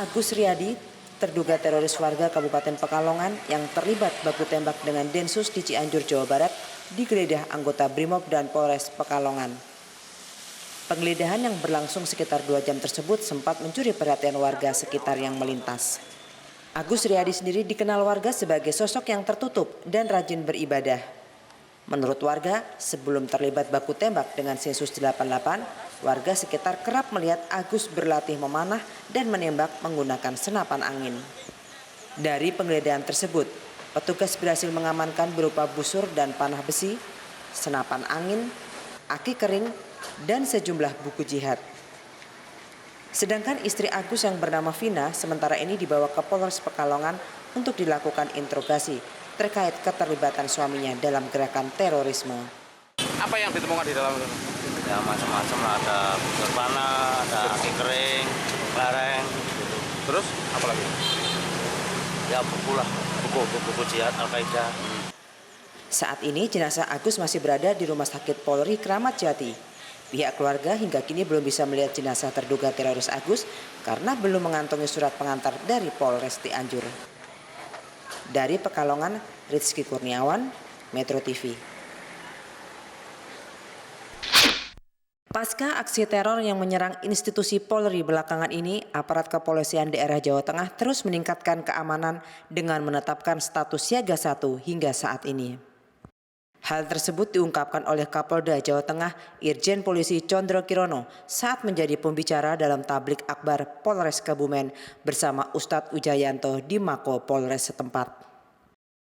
Agus Riyadi, terduga teroris warga Kabupaten Pekalongan yang terlibat baku tembak dengan Densus di Cianjur, Jawa Barat, digeledah anggota Brimob dan Polres Pekalongan. Penggeledahan yang berlangsung sekitar 2 jam tersebut sempat mencuri perhatian warga sekitar yang melintas. Agus Riyadi sendiri dikenal warga sebagai sosok yang tertutup dan rajin beribadah. Menurut warga, sebelum terlibat baku tembak dengan Densus 88, warga sekitar kerap melihat Agus berlatih memanah dan menembak menggunakan senapan angin. Dari penggeledahan tersebut, petugas berhasil mengamankan berupa busur dan panah besi, senapan angin, aki kering, dan sejumlah buku jihad. Sedangkan istri Agus yang bernama Vina sementara ini dibawa ke Polres Pekalongan untuk dilakukan interogasi terkait keterlibatan suaminya dalam gerakan terorisme. Apa yang ditemukan di dalam itu? Ya macam-macam lah, ada busur panah, ada aki kering, lereng, gitu. Terus apa lagi? Ya buku lah, buku jihad Al-Qaeda. Saat ini jenazah Agus masih berada di Rumah Sakit Polri Kramat Jati. Pihak keluarga hingga kini belum bisa melihat jenazah terduga teroris Agus karena belum mengantongi surat pengantar dari Polres Cianjur. Dari Pekalongan, Rizky Kurniawan, Metro TV. Pasca aksi teror yang menyerang institusi Polri belakangan ini, aparat kepolisian daerah Jawa Tengah terus meningkatkan keamanan dengan menetapkan status siaga 1 hingga saat ini. Hal tersebut diungkapkan oleh Kapolda Jawa Tengah Irjen Polisi Condro Kirono saat menjadi pembicara dalam tablik akbar Polres Kebumen bersama Ustadz Ujayanto di Mako Polres setempat.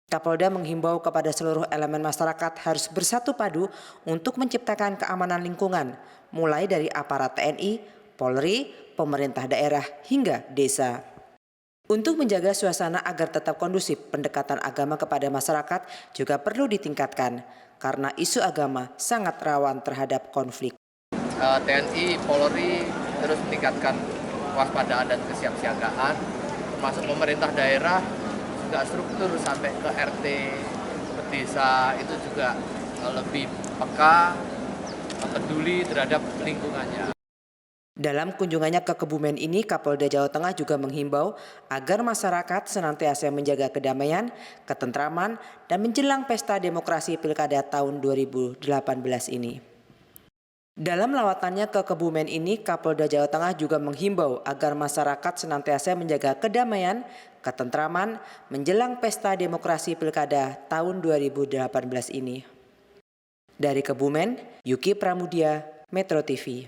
Kapolda menghimbau kepada seluruh elemen masyarakat harus bersatu padu untuk menciptakan keamanan lingkungan, mulai dari aparat TNI, Polri, pemerintah daerah hingga desa. Untuk menjaga suasana agar tetap kondusif, pendekatan agama kepada masyarakat juga perlu ditingkatkan karena isu agama sangat rawan terhadap konflik. TNI, Polri terus meningkatkan kewaspadaan dan kesiapsiagaan, termasuk pemerintah daerah juga struktur sampai ke RT, ke desa itu juga lebih peka, peduli terhadap lingkungannya. Dalam kunjungannya ke Kebumen ini, Kapolda Jawa Tengah juga menghimbau agar masyarakat senantiasa menjaga kedamaian, ketentraman, dan menjelang pesta demokrasi Pilkada tahun 2018 ini. Dalam lawatannya ke Kebumen ini, Kapolda Jawa Tengah juga menghimbau agar masyarakat senantiasa menjaga kedamaian, ketentraman, menjelang pesta demokrasi Pilkada tahun 2018 ini. Dari Kebumen, Yuki Pramudia, Metro TV.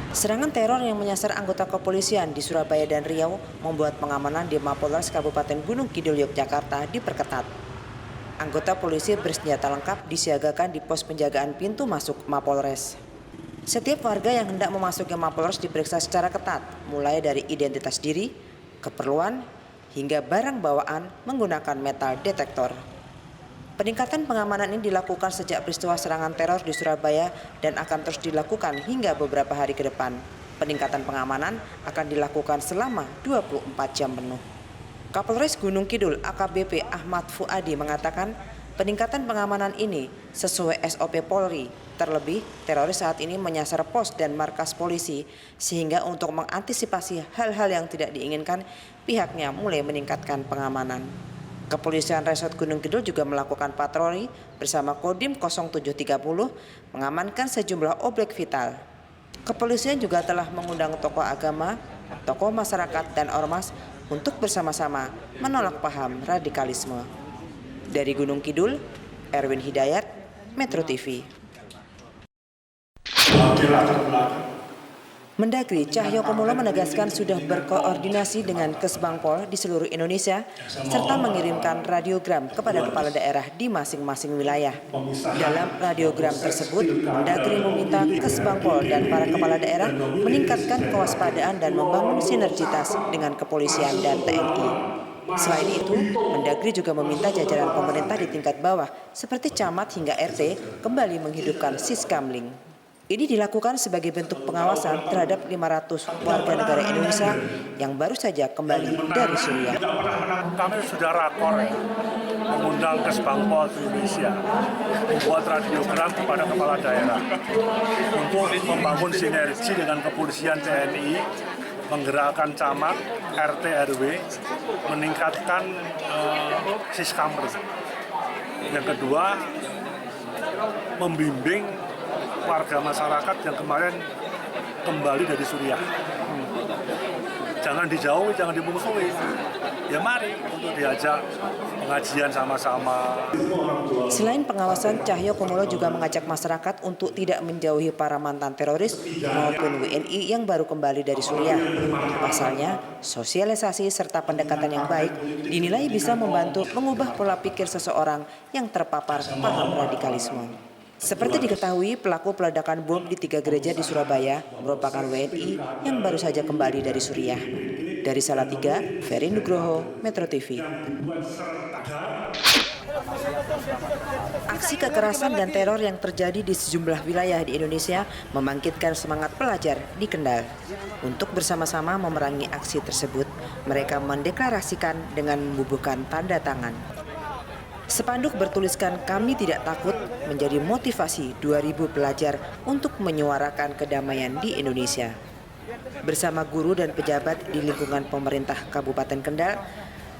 Serangan teror yang menyasar anggota kepolisian di Surabaya dan Riau membuat pengamanan di Mapolres Kabupaten Gunung Kidul, Yogyakarta diperketat. Anggota polisi bersenjata lengkap disiagakan di pos penjagaan pintu masuk Mapolres. Setiap warga yang hendak memasuki Mapolres diperiksa secara ketat, mulai dari identitas diri, keperluan, hingga barang bawaan menggunakan metal detektor. Peningkatan pengamanan ini dilakukan sejak peristiwa serangan teror di Surabaya dan akan terus dilakukan hingga beberapa hari ke depan. Peningkatan pengamanan akan dilakukan selama 24 jam penuh. Kapolres Gunung Kidul AKBP Ahmad Fuadi mengatakan peningkatan pengamanan ini sesuai SOP Polri. Terlebih, teroris saat ini menyasar pos dan markas polisi sehingga untuk mengantisipasi hal-hal yang tidak diinginkan, pihaknya mulai meningkatkan pengamanan. Kepolisian Resort Gunung Kidul juga melakukan patroli bersama Kodim 0730 mengamankan sejumlah objek vital. Kepolisian juga telah mengundang tokoh agama, tokoh masyarakat dan ormas untuk bersama-sama menolak paham radikalisme. Dari Gunung Kidul, Erwin Hidayat, Metro TV. Mendagri Cahyokumolo menegaskan sudah berkoordinasi dengan Kesbangpol di seluruh Indonesia serta mengirimkan radiogram kepada kepala daerah di masing-masing wilayah. Dalam radiogram tersebut, Mendagri meminta Kesbangpol dan para kepala daerah meningkatkan kewaspadaan dan membangun sinergitas dengan kepolisian dan TNI. Selain itu, Mendagri juga meminta jajaran pemerintah di tingkat bawah seperti camat hingga RT kembali menghidupkan Siskamling. Ini dilakukan sebagai bentuk pengawasan terhadap 500 warga negara Indonesia yang baru saja kembali dari Suriah. Kami sudah rakor mengundang Kesbangpol Indonesia membuat radiogram kepada kepala daerah untuk membangun sinergi dengan kepolisian TNI, menggerakkan camat, RT, RW, meningkatkan siskamper. Yang kedua, membimbing warga masyarakat yang kemarin kembali dari Suriah. Jangan dijauhi, jangan dimusuhi. Ya mari untuk diajak pengajian sama-sama. Selain pengawasan, Cahyokumolo juga mengajak masyarakat untuk tidak menjauhi para mantan teroris maupun WNI yang baru kembali dari Suriah. Pasalnya, sosialisasi serta pendekatan yang baik dinilai bisa membantu mengubah pola pikir seseorang yang terpapar paham radikalisme. Seperti diketahui, pelaku peledakan bom di 3 gereja di Surabaya merupakan WNI yang baru saja kembali dari Suriah. Dari Salatiga, Ferry Nugroho, Metro TV. Aksi kekerasan dan teror yang terjadi di sejumlah wilayah di Indonesia membangkitkan semangat pelajar di Kendal. Untuk bersama-sama memerangi aksi tersebut, mereka mendeklarasikan dengan membubuhkan tanda tangan. Spanduk bertuliskan "Kami tidak takut" menjadi motivasi 2.000 pelajar untuk menyuarakan kedamaian di Indonesia. Bersama guru dan pejabat di lingkungan pemerintah Kabupaten Kendal,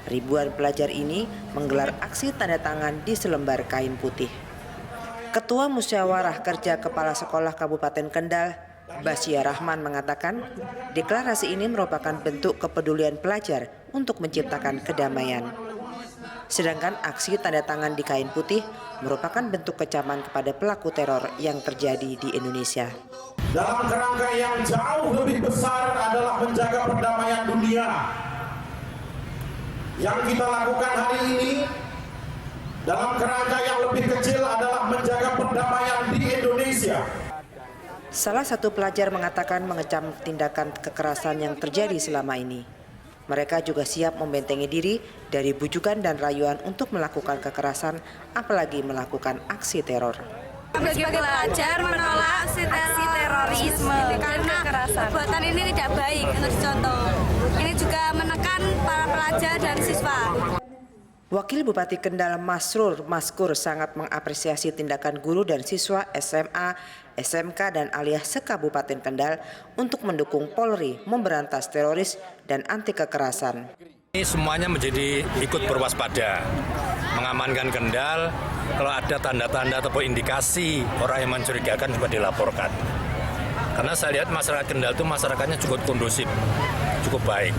ribuan pelajar ini menggelar aksi tanda tangan di selembar kain putih. Ketua Musyawarah Kerja Kepala Sekolah Kabupaten Kendal, Basia Rahman, mengatakan deklarasi ini merupakan bentuk kepedulian pelajar untuk menciptakan kedamaian. Sedangkan aksi tanda tangan di kain putih merupakan bentuk kecaman kepada pelaku teror yang terjadi di Indonesia. Dalam kerangka yang jauh lebih besar adalah menjaga perdamaian dunia. Yang kita lakukan hari ini dalam kerangka yang lebih kecil adalah menjaga perdamaian di Indonesia. Salah satu pelajar mengatakan mengecam tindakan kekerasan yang terjadi selama ini. Mereka juga siap membentengi diri dari bujukan dan rayuan untuk melakukan kekerasan, apalagi melakukan aksi teror. Sebagai pelajar menolak aksi terorisme karena perbuatan ini tidak baik untuk dicontoh. Ini juga menekan para pelajar dan siswa. Wakil Bupati Kendal Masrur Maskur sangat mengapresiasi tindakan guru dan siswa SMA, SMK dan aliyah se-Kabupaten Kendal untuk mendukung Polri memberantas teroris dan anti kekerasan. Ini semuanya menjadi ikut berwaspada, mengamankan Kendal. Kalau ada tanda-tanda atau indikasi orang yang mencurigakan juga dilaporkan. Karena saya lihat masyarakat Kendal itu masyarakatnya cukup kondusif, cukup baik.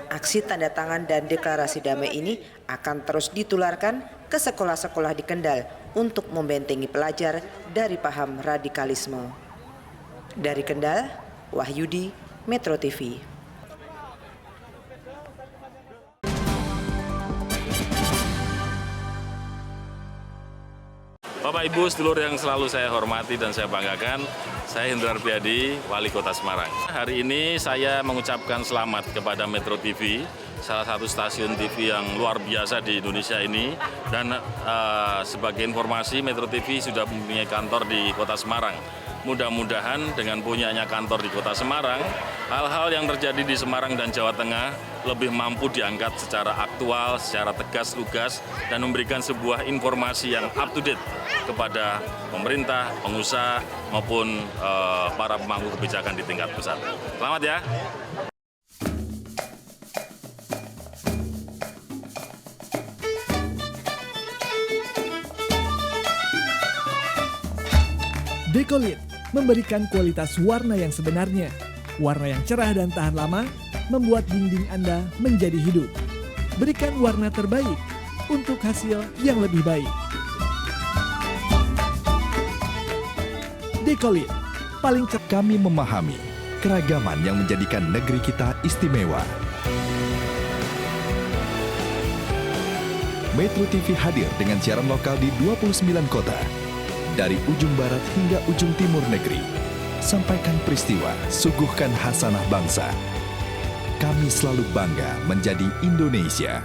Aksi tanda tangan dan deklarasi damai ini akan terus ditularkan ke sekolah-sekolah di Kendal untuk membentengi pelajar dari paham radikalisme. Dari Kendal, Wahyudi, Metro TV. Bapak Ibu sedulur yang selalu saya hormati dan saya banggakan, saya Hendrar Biadi, Wali Kota Semarang. Hari ini saya mengucapkan selamat kepada Metro TV, salah satu stasiun TV yang luar biasa di Indonesia ini. Dan sebagai informasi, Metro TV sudah mempunyai kantor di Kota Semarang. Mudah-mudahan dengan punyanya kantor di Kota Semarang, hal-hal yang terjadi di Semarang dan Jawa Tengah lebih mampu diangkat secara aktual, secara tegas, lugas, dan memberikan sebuah informasi yang up to date kepada pemerintah, pengusaha, maupun para pemangku kebijakan di tingkat pusat. Selamat ya! Decolit memberikan kualitas warna yang sebenarnya. Warna yang cerah dan tahan lama membuat dinding Anda menjadi hidup. Berikan warna terbaik untuk hasil yang lebih baik. Decolit, paling cepat. Kami memahami keragaman yang menjadikan negeri kita istimewa. Metro TV hadir dengan siaran lokal di 29 kota. Dari ujung barat hingga ujung timur negeri, sampaikan peristiwa, suguhkan hasanah bangsa. Kami selalu bangga menjadi Indonesia.